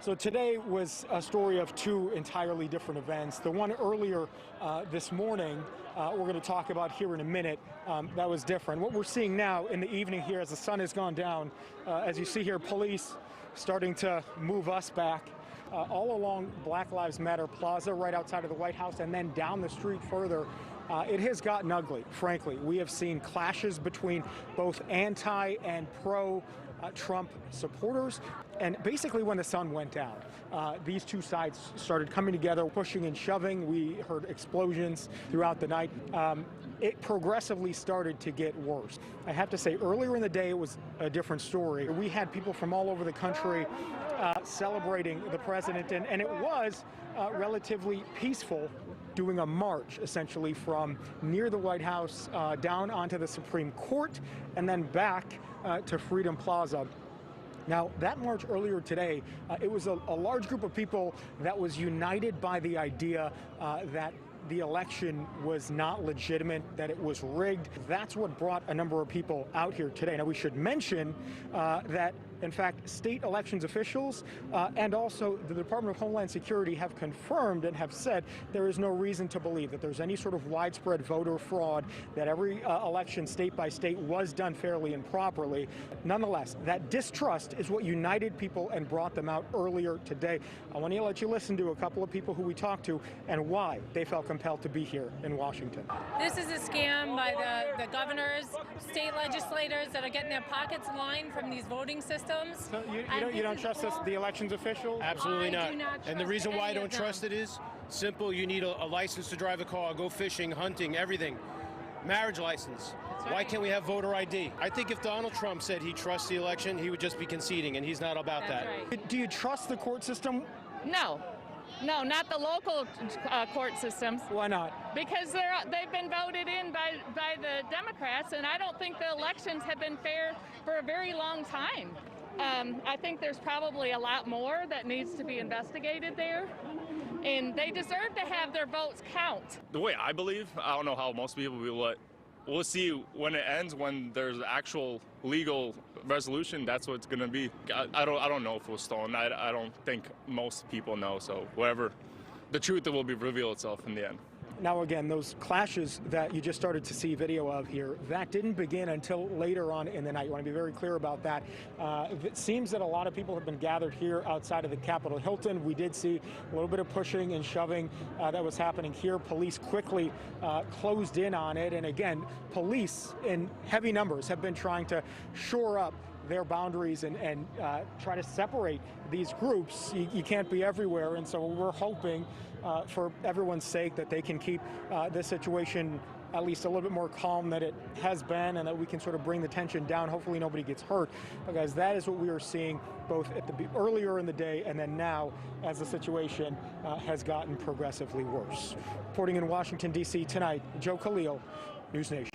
So today was a story of two entirely different events. The one earlier this morning, we're going to talk about here in a minute, that was different. What we're seeing now in the evening here as the sun has gone down, as you see here, police starting to move us back all along Black Lives Matter Plaza right outside of the White House and then down the street further. It has gotten ugly, frankly. We have seen clashes between both anti and pro-Trump supporters. And basically when the sun went down, these two sides started coming together, pushing and shoving. We heard explosions throughout the night. It progressively started to get worse. I have to say, earlier in the day, it was a different story. We had people from all over the country celebrating the president, and it was relatively peaceful, doing a march, essentially, from near the White House down onto the Supreme Court and then back to Freedom Plaza. Now, that march earlier today, it was a large group of people that was united by the idea that the election was not legitimate, that it was rigged. That's what brought a number of people out here today. Now, we should mention that, in fact, state elections officials and also the Department of Homeland Security have confirmed and have said there is no reason to believe that there's any sort of widespread voter fraud, that every election state by state was done fairly and properly. Nonetheless, that distrust is what united people and brought them out earlier today. I want to let you listen to a couple of people who we talked to and why they felt compelled to be here in Washington. This is a scam by the governors, state legislators that are getting their pockets lined from these voting systems. So you don't trust the elections officials? Absolutely not. And the reason why I don't trust it is simple. You need a license to drive a car, go fishing, hunting, everything. Marriage license. Why can't we have voter ID? I think if Donald Trump said he trusts the election, he would just be conceding, and he's not about that. Right. Do you trust the court system? No. No, not the local court systems. Why not? Because they've been voted in by the Democrats, and I don't think the elections have been fair for a very long time. I think there's probably a lot more that needs to be investigated there, and they deserve to have their votes count. The way I believe, I don't know how most people will. We'll see when it ends, when there's actual legal resolution. That's what it's going to be. I don't know if it was stolen. I don't think most people know. So whatever, the truth will be reveal itself in the end. Now, again, those clashes that you just started to see video of here, that didn't begin until later on in the night. You want to be very clear about that. It seems that a lot of people have been gathered here outside of the Capitol Hilton. We did see a little bit of pushing and shoving that was happening here. Police quickly closed in on it. And again, police in heavy numbers have been trying to shore up their boundaries and try to separate these groups. You can't be everywhere, and so we're hoping for everyone's sake that they can keep this situation at least a little bit more calm than it has been, and that we can sort of bring the tension down. Hopefully nobody gets hurt, because that is what we are seeing both at earlier in the day and then now as the situation has gotten progressively worse. Reporting in Washington, D.C. tonight, Joe Khalil, NewsNation.